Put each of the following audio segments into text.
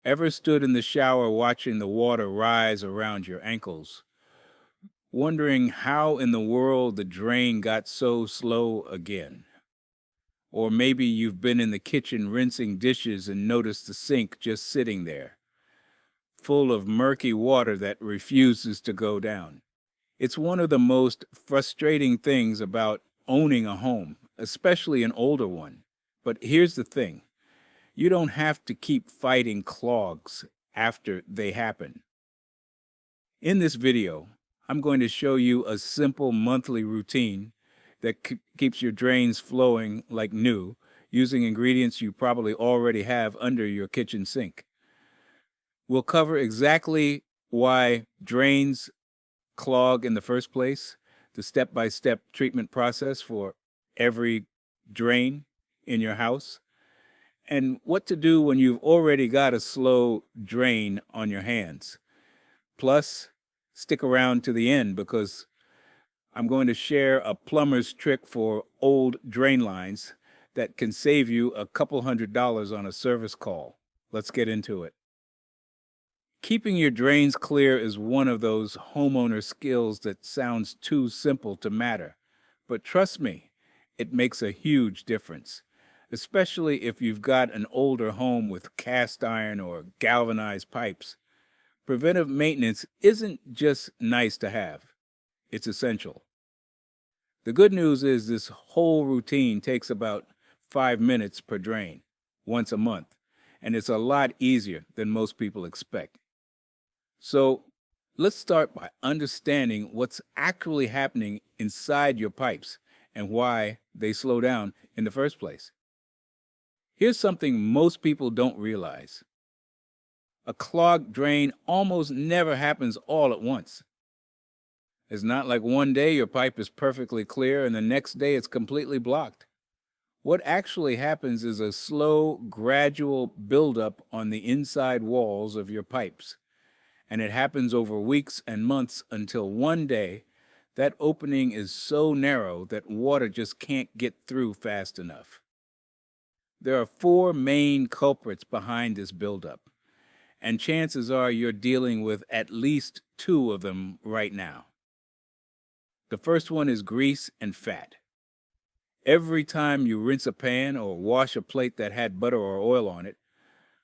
Ever stood in the shower watching the water rise around your ankles, wondering how in the world the drain got so slow again? Or maybe you've been in the kitchen rinsing dishes and noticed the sink just sitting there, full of murky water that refuses to go down. It's one of the most frustrating things about owning a home, especially an older one. But here's the thing: you don't have to keep fighting clogs after they happen. In this video, I'm going to show you a simple monthly routine that keeps your drains flowing like new, using ingredients you probably already have under your kitchen sink. We'll cover exactly why drains clog in the first place, the step-by-step treatment process for every drain in your house, and what to do when you've already got a slow drain on your hands. Plus, stick around to the end because I'm going to share a plumber's trick for old drain lines that can save you a couple $100s on a service call. Let's get into it. Keeping your drains clear is one of those homeowner skills that sounds too simple to matter. But trust me, it makes a huge difference, especially if you've got an older home with cast iron or galvanized pipes. Preventive maintenance isn't just nice to have, it's essential. The good news is this whole routine takes about 5 minutes per drain, once a month, and it's a lot easier than most people expect. So let's start by understanding what's actually happening inside your pipes and why they slow down in the first place. Here's something most people don't realize. A clogged drain almost never happens all at once. It's not like one day your pipe is perfectly clear and the next day it's completely blocked. What actually happens is a slow, gradual buildup on the inside walls of your pipes. And it happens over weeks and months until one day that opening is so narrow that water just can't get through fast enough. There are 4 main culprits behind this buildup, and chances are you're dealing with at least 2 of them right now. The first one is grease and fat. Every time you rinse a pan or wash a plate that had butter or oil on it,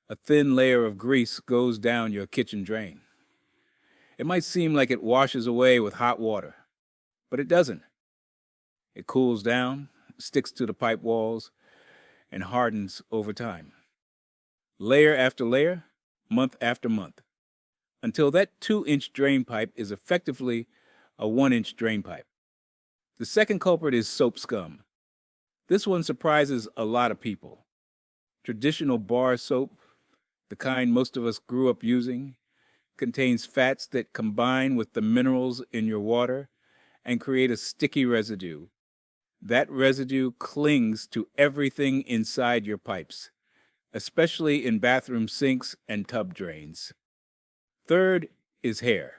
a thin layer of grease goes down your kitchen drain. It might seem like it washes away with hot water, but it doesn't. It cools down, sticks to the pipe walls, and hardens over time. Layer after layer, month after month, until that 2-inch drain pipe is effectively a 1-inch drain pipe. The second culprit is soap scum. This one surprises a lot of people. Traditional bar soap, the kind most of us grew up using, contains fats that combine with the minerals in your water and create a sticky residue. That residue clings to everything inside your pipes, especially in bathroom sinks and tub drains. Third is hair.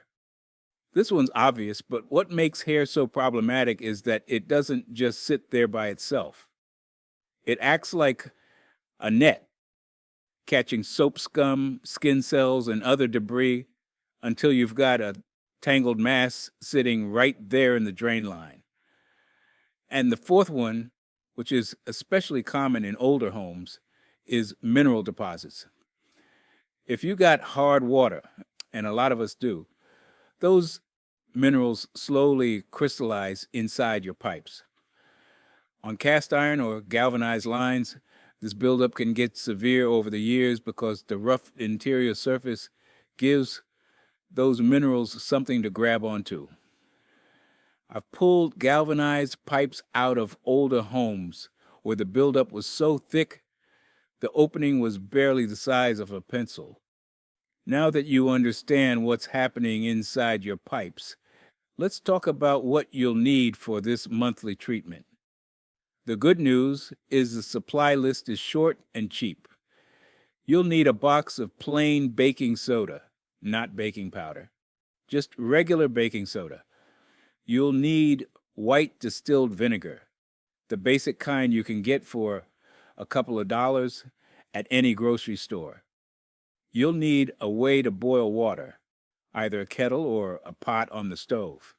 This one's obvious, but what makes hair so problematic is that it doesn't just sit there by itself. It acts like a net, catching soap scum, skin cells, and other debris until you've got a tangled mass sitting right there in the drain line. And the fourth one, which is especially common in older homes, is mineral deposits. If you got hard water, and a lot of us do, those minerals slowly crystallize inside your pipes. On cast iron or galvanized lines, this buildup can get severe over the years because the rough interior surface gives those minerals something to grab onto. I've pulled galvanized pipes out of older homes where the buildup was so thick the opening was barely the size of a pencil. Now that you understand what's happening inside your pipes, let's talk about what you'll need for this monthly treatment. The good news is the supply list is short and cheap. You'll need a box of plain baking soda, not baking powder, just regular baking soda. You'll need white distilled vinegar, the basic kind you can get for a couple of dollars at any grocery store. You'll need a way to boil water, either a kettle or a pot on the stove.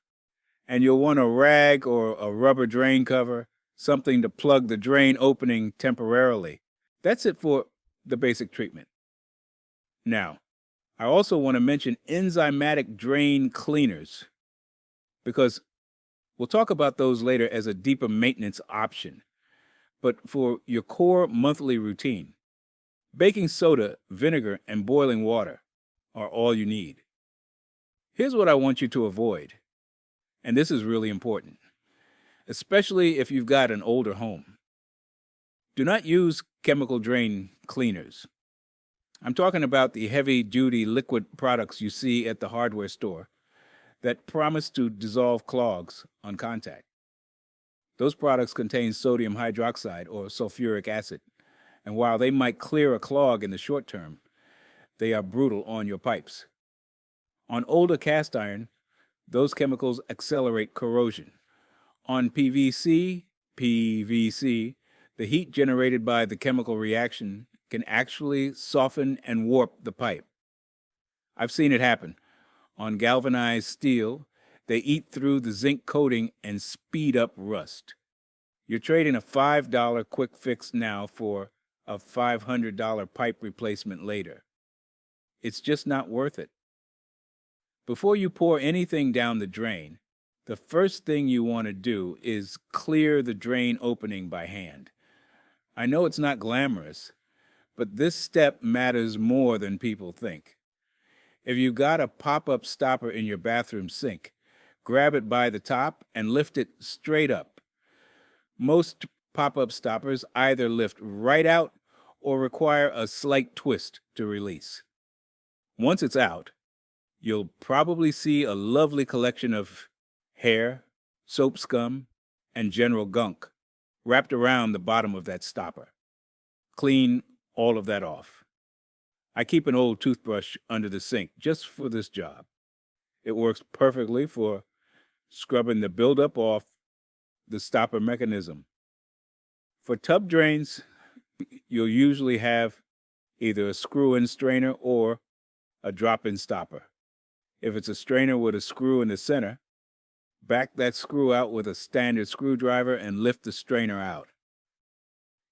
And you'll want a rag or a rubber drain cover, something to plug the drain opening temporarily. That's it for the basic treatment. Now, I also want to mention enzymatic drain cleaners, because we'll talk about those later as a deeper maintenance option. But for your core monthly routine, baking soda, vinegar, and boiling water are all you need. Here's what I want you to avoid, and this is really important, especially if you've got an older home. Do not use chemical drain cleaners. I'm talking about the heavy-duty liquid products you see at the hardware store that promise to dissolve clogs on contact. Those products contain sodium hydroxide or sulfuric acid, and while they might clear a clog in the short term, they are brutal on your pipes. On older cast iron, those chemicals accelerate corrosion. On PVC, the heat generated by the chemical reaction can actually soften and warp the pipe. I've seen it happen. On galvanized steel, they eat through the zinc coating and speed up rust. You're trading a $5 quick fix now for a $500 pipe replacement later. It's just not worth it. Before you pour anything down the drain, the first thing you want to do is clear the drain opening by hand. I know it's not glamorous, but this step matters more than people think. If you've got a pop-up stopper in your bathroom sink, grab it by the top and lift it straight up. Most pop-up stoppers either lift right out or require a slight twist to release. Once it's out, you'll probably see a lovely collection of hair, soap scum, and general gunk wrapped around the bottom of that stopper. Clean all of that off. I keep an old toothbrush under the sink just for this job. It works perfectly for scrubbing the buildup off the stopper mechanism. For tub drains, you'll usually have either a screw-in strainer or a drop-in stopper. If it's a strainer with a screw in the center, back that screw out with a standard screwdriver and lift the strainer out.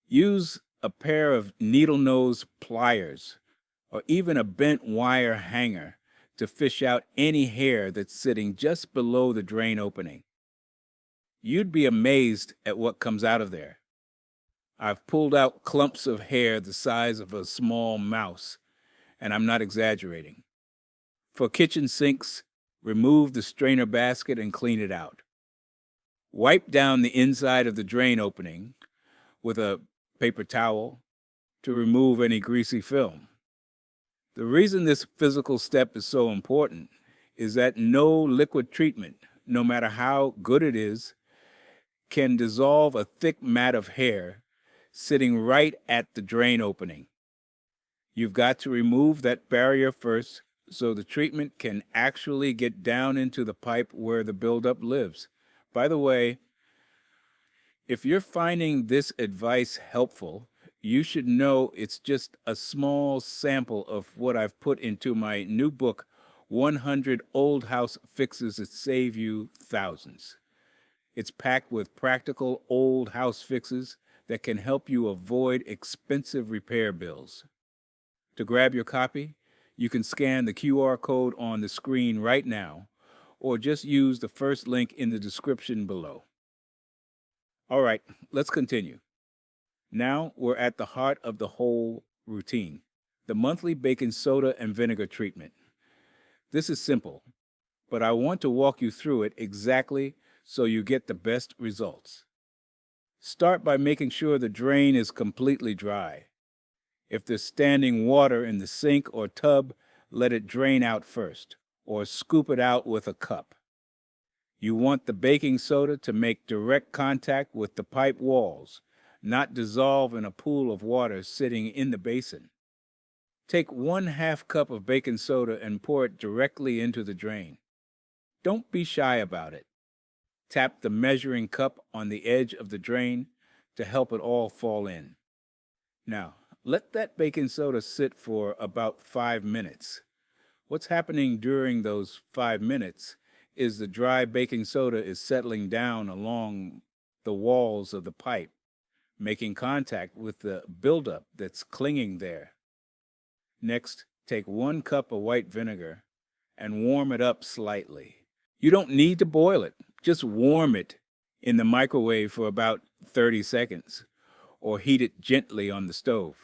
Use a pair of needle nose pliers or even a bent wire hanger to fish out any hair that's sitting just below the drain opening. You'd be amazed at what comes out of there. I've pulled out clumps of hair the size of a small mouse, and I'm not exaggerating. For kitchen sinks, remove the strainer basket and clean it out. Wipe down the inside of the drain opening with a paper towel to remove any greasy film. The reason this physical step is so important is that no liquid treatment, no matter how good it is, can dissolve a thick mat of hair sitting right at the drain opening. You've got to remove that barrier first so the treatment can actually get down into the pipe where the buildup lives. By the way, if you're finding this advice helpful, you should know it's just a small sample of what I've put into my new book, 100 Old House Fixes That Save You Thousands. It's packed with practical old house fixes that can help you avoid expensive repair bills. To grab your copy, you can scan the QR code on the screen right now, or just use the first link in the description below. All right, let's continue. Now we're at the heart of the whole routine, the monthly baking soda and vinegar treatment. This is simple, but I want to walk you through it exactly so you get the best results. Start by making sure the drain is completely dry. If there's standing water in the sink or tub, let it drain out first, or scoop it out with a cup. You want the baking soda to make direct contact with the pipe walls, not dissolve in a pool of water sitting in the basin. Take 1/2 cup of baking soda and pour it directly into the drain. Don't be shy about it. Tap the measuring cup on the edge of the drain to help it all fall in. Now, Let that baking soda sit for about 5 minutes. What's happening during those 5 minutes is the dry baking soda is settling down along the walls of the pipe, making contact with the buildup that's clinging there. Next, take 1 cup of white vinegar and warm it up slightly. You don't need to boil it, just warm it in the microwave for about 30 seconds, or heat it gently on the stove.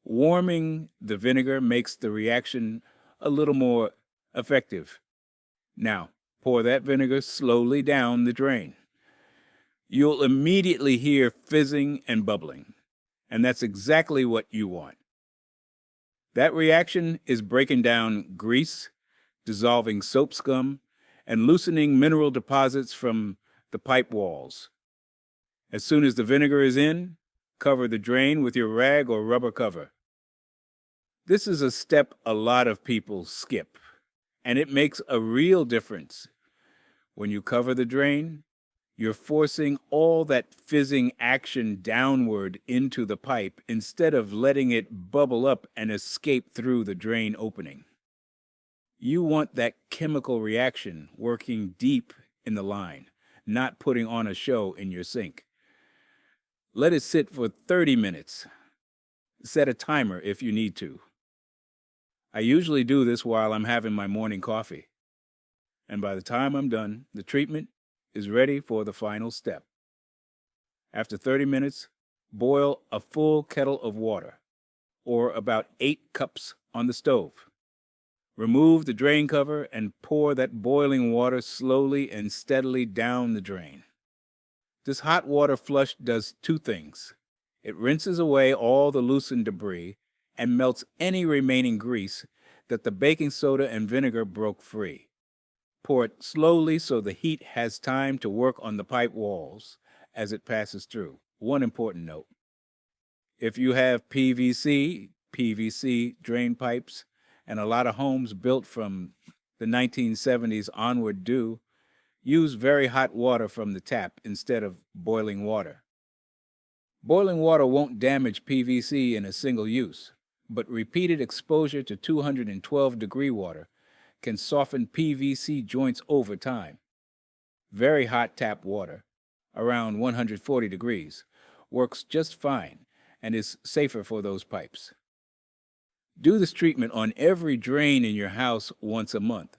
Warming the vinegar makes the reaction a little more effective. Now, pour that vinegar slowly down the drain. You'll immediately hear fizzing and bubbling, and that's exactly what you want. That reaction is breaking down grease, dissolving soap scum, and loosening mineral deposits from the pipe walls. As soon as the vinegar is in, cover the drain with your rag or rubber cover. This is a step a lot of people skip, and it makes a real difference. When you cover the drain, you're forcing all that fizzing action downward into the pipe instead of letting it bubble up and escape through the drain opening. You want that chemical reaction working deep in the line, not putting on a show in your sink. Let it sit for 30 minutes. Set a timer if you need to. I usually do this while I'm having my morning coffee. And by the time I'm done, the treatment is ready for the final step. After 30 minutes, boil a full kettle of water, or about 8 cups on the stove. Remove the drain cover and pour that boiling water slowly and steadily down the drain. This hot water flush does 2 things. It rinses away all the loosened debris and melts any remaining grease that the baking soda and vinegar broke free. Pour it slowly so the heat has time to work on the pipe walls as it passes through. One important note: if you have PVC drain pipes, and a lot of homes built from the 1970s onward do, use very hot water from the tap instead of boiling water. Boiling water won't damage PVC in a single use, but repeated exposure to 212-degree water can soften PVC joints over time. Very hot tap water, around 140 degrees, works just fine and is safer for those pipes. Do this treatment on every drain in your house once a month: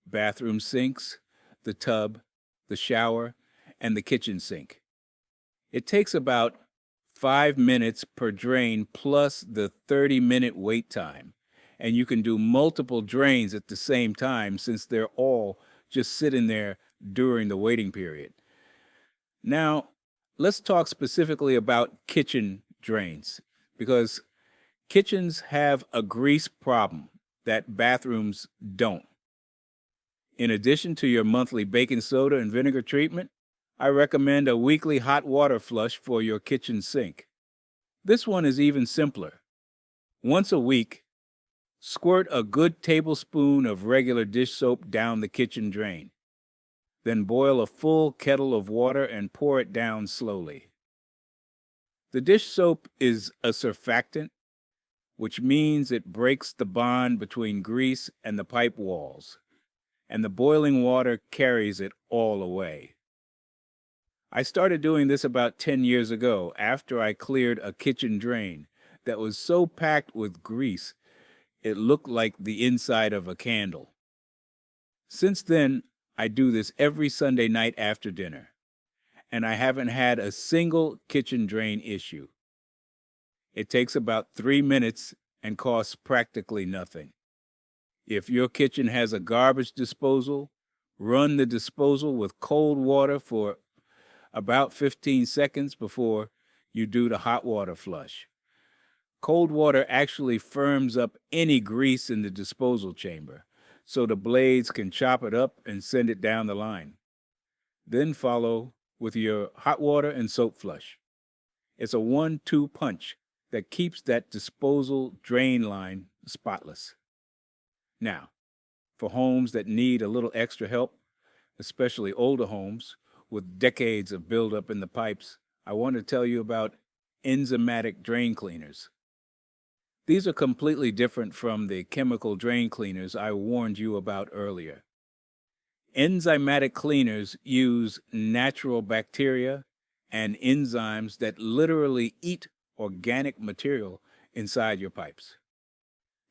bathroom sinks, the tub, the shower, and the kitchen sink. It takes about 5 minutes per drain plus the 30-minute wait time, and you can do multiple drains at the same time since they're all just sitting there during the waiting period. Now, let's talk specifically about kitchen drains, because kitchens have a grease problem that bathrooms don't. In addition to your monthly baking soda and vinegar treatment, I recommend a weekly hot water flush for your kitchen sink. This one is even simpler. Once a week, squirt a good tablespoon of regular dish soap down the kitchen drain. Then boil a full kettle of water and pour it down slowly. The dish soap is a surfactant, which means it breaks the bond between grease and the pipe walls, and the boiling water carries it all away. I started doing this about 10 years ago after I cleared a kitchen drain that was so packed with grease it looked like the inside of a candle. Since then, I do this every Sunday night after dinner, and I haven't had a single kitchen drain issue. It takes about 3 minutes and costs practically nothing. If your kitchen has a garbage disposal, run the disposal with cold water for about 15 seconds before you do the hot water flush. Cold water actually firms up any grease in the disposal chamber, so the blades can chop it up and send it down the line. Then follow with your hot water and soap flush. It's a 1-2 punch that keeps that disposal drain line spotless. Now, for homes that need a little extra help, especially older homes with decades of buildup in the pipes, I want to tell you about enzymatic drain cleaners. These are completely different from the chemical drain cleaners I warned you about earlier. Enzymatic cleaners use natural bacteria and enzymes that literally eat organic material inside your pipes.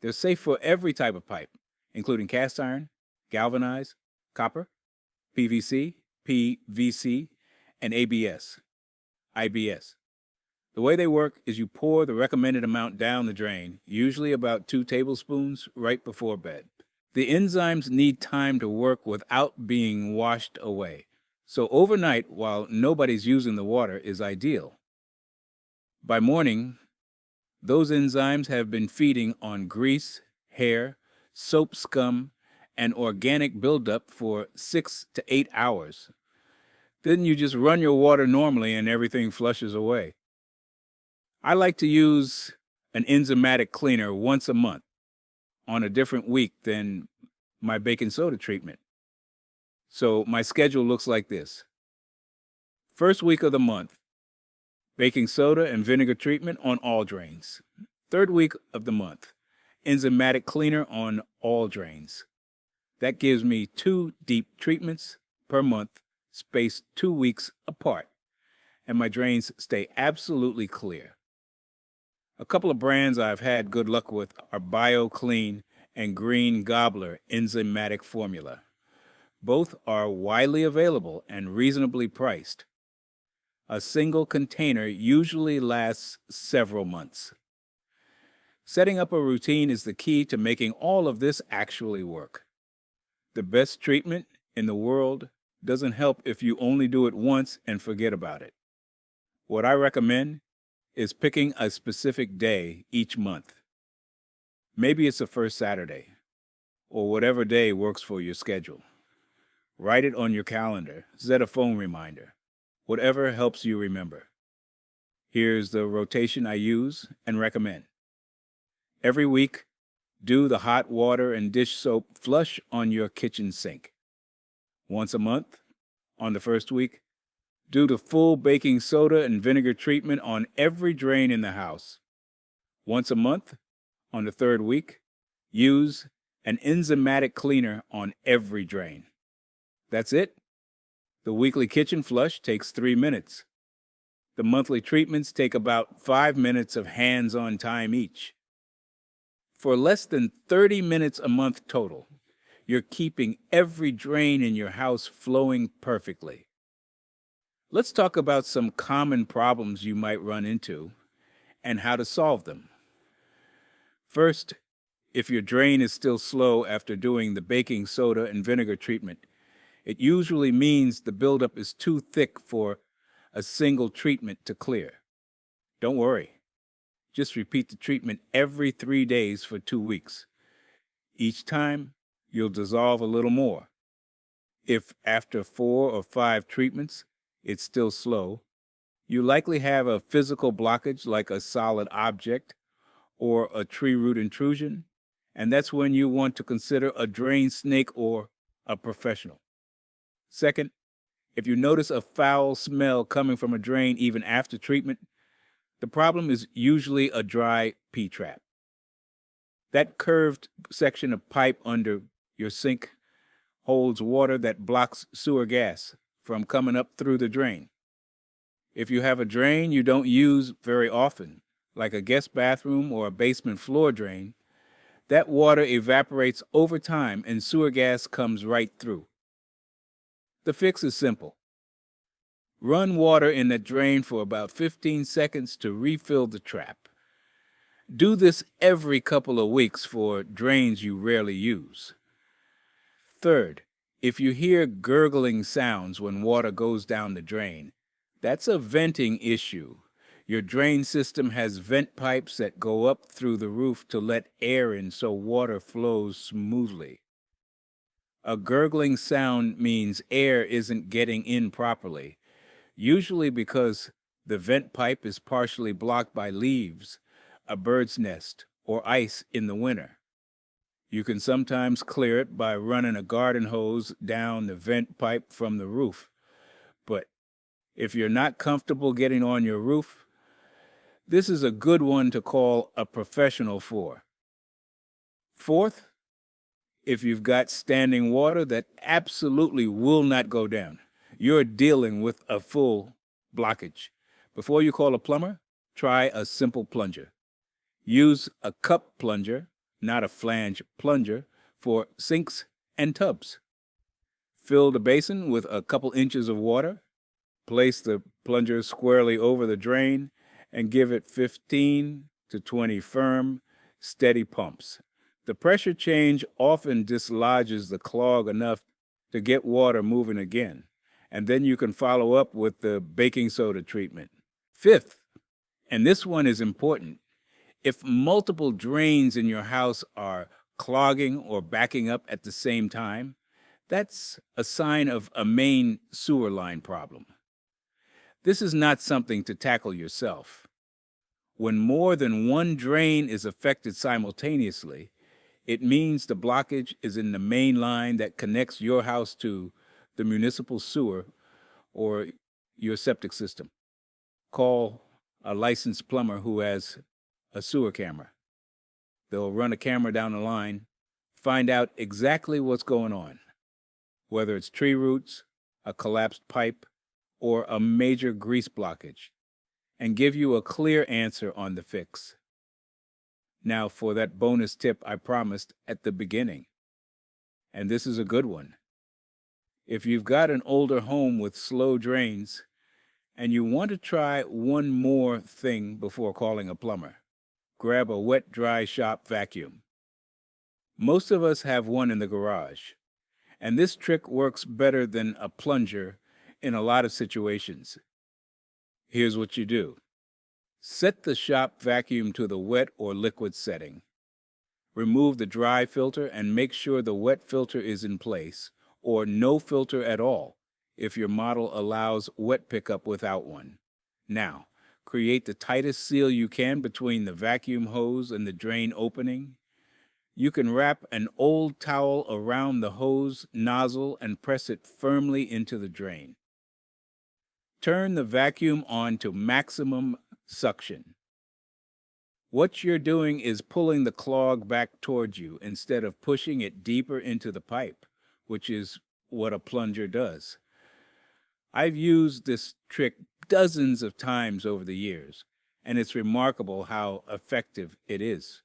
They're safe for every type of pipe, including cast iron, galvanized, copper, PVC, PVC, and IBS. The way they work is you pour the recommended amount down the drain, usually about 2 tablespoons, right before bed. The enzymes need time to work without being washed away, so overnight, while nobody's using the water, is ideal. By morning, those enzymes have been feeding on grease, hair, soap scum, and organic buildup for 6 to 8 hours. Then you just run your water normally and everything flushes away. I like to use an enzymatic cleaner once a month on a different week than my baking soda treatment. So my schedule looks like this. First week of the month, baking soda and vinegar treatment on all drains. Third week of the month, enzymatic cleaner on all drains. That gives me 2 deep treatments per month, spaced 2 weeks apart, and my drains stay absolutely clear. A couple of brands I've had good luck with are BioClean and Green Gobbler enzymatic formula. Both are widely available and reasonably priced. A single container usually lasts several months. Setting up a routine is the key to making all of this actually work. The best treatment in the world doesn't help if you only do it once and forget about it. What I recommend is picking a specific day each month. Maybe it's the first Saturday, or whatever day works for your schedule. Write it on your calendar, set a phone reminder, whatever helps you remember. Here's the rotation I use and recommend. Every week, do the hot water and dish soap flush on your kitchen sink. Once a month, on the first week, do the full baking soda and vinegar treatment on every drain in the house. Once a month, on the third week, use an enzymatic cleaner on every drain. That's it. The weekly kitchen flush takes 3 minutes. The monthly treatments take about 5 minutes of hands-on time each. For less than 30 minutes a month total, you're keeping every drain in your house flowing perfectly. Let's talk about some common problems you might run into and how to solve them. First, if your drain is still slow after doing the baking soda and vinegar treatment, it usually means the buildup is too thick for a single treatment to clear. Don't worry. Just repeat the treatment every 3 days for 2 weeks. Each time, you'll dissolve a little more. If after 4 or 5 treatments, it's still slow, you likely have a physical blockage like a solid object or a tree root intrusion, and that's when you want to consider a drain snake or a professional. Second, if you notice a foul smell coming from a drain even after treatment, the problem is usually a dry P-trap. That curved section of pipe under your sink holds water that blocks sewer gas from coming up through the drain. If you have a drain you don't use very often, like a guest bathroom or a basement floor drain, that water evaporates over time and sewer gas comes right through. The fix is simple. Run water in the drain for about 15 seconds to refill the trap. Do this every couple of weeks for drains you rarely use. Third, if you hear gurgling sounds when water goes down the drain, that's a venting issue. Your drain system has vent pipes that go up through the roof to let air in so water flows smoothly. A gurgling sound means air isn't getting in properly, usually because the vent pipe is partially blocked by leaves, a bird's nest, or ice in the winter. You can sometimes clear it by running a garden hose down the vent pipe from the roof. But if you're not comfortable getting on your roof, This is a good one to call a professional for. Fourth, if you've got standing water that absolutely will not go down, you're dealing with a full blockage. Before you call a plumber, try a simple plunger. Use a cup plunger, not a flange plunger, for sinks and tubs. Fill the basin with a couple inches of water. Place the plunger squarely over the drain and give it 15 to 20 firm, steady pumps. The pressure change often dislodges the clog enough to get water moving again, and then you can follow up with the baking soda treatment. Fifth, and this one is important, if multiple drains in your house are clogging or backing up at the same time, that's a sign of a main sewer line problem. This is not something to tackle yourself. When more than one drain is affected simultaneously, it means the blockage is in the main line that connects your house to the municipal sewer or your septic system. Call a licensed plumber who has a sewer camera. They'll run a camera down the line, find out exactly what's going on, whether it's tree roots, a collapsed pipe, or a major grease blockage, and give you a clear answer on the fix. Now for that bonus tip I promised at the beginning, and this is a good one. If you've got an older home with slow drains and you want to try one more thing before calling a plumber, grab a wet-dry shop vacuum. Most of us have one in the garage, and this trick works better than a plunger in a lot of situations. Here's what you do. Set the shop vacuum to the wet or liquid setting. Remove the dry filter and make sure the wet filter is in place, or no filter at all if your model allows wet pickup without one. Now, create the tightest seal you can between the vacuum hose and the drain opening. You can wrap an old towel around the hose nozzle and press it firmly into the drain. Turn the vacuum on to maximum suction. What you're doing is pulling the clog back towards you instead of pushing it deeper into the pipe, which is what a plunger does. I've used this trick dozens of times over the years, and it's remarkable how effective it is.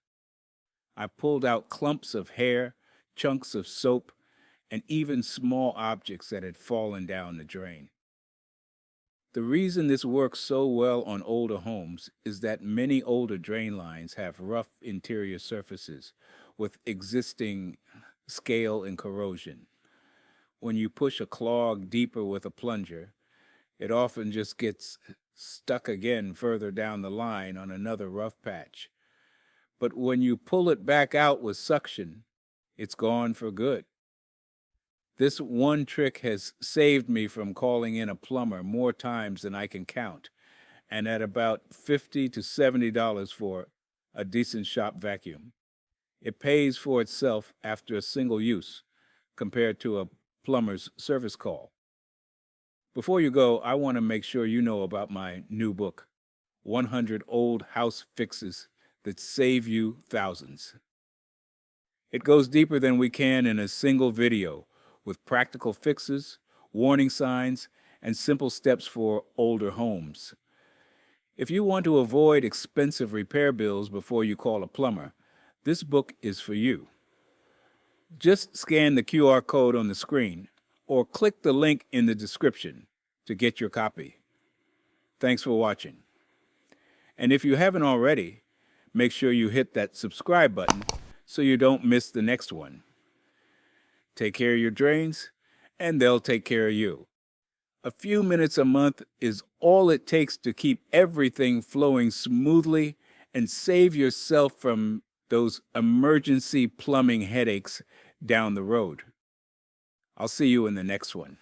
I pulled out clumps of hair, chunks of soap, and even small objects that had fallen down the drain. The reason this works so well on older homes is that many older drain lines have rough interior surfaces with existing scale and corrosion. When you push a clog deeper with a plunger, it often just gets stuck again further down the line on another rough patch. But when you pull it back out with suction, it's gone for good. This one trick has saved me from calling in a plumber more times than I can count, and at about $50 to $70 for a decent shop vacuum. It pays for itself after a single use compared to a plumber's service call. Before you go, I want to make sure you know about my new book, 100 Old House Fixes That Save You Thousands. It goes deeper than we can in a single video, with practical fixes, warning signs, and simple steps for older homes. If you want to avoid expensive repair bills before you call a plumber, this book is for you. Just scan the QR code on the screen or click the link in the description to get your copy. Thanks for watching. And if you haven't already, make sure you hit that subscribe button so you don't miss the next one. Take care of your drains, and they'll take care of you. A few minutes a month is all it takes to keep everything flowing smoothly and save yourself from those emergency plumbing headaches down the road. I'll see you in the next one.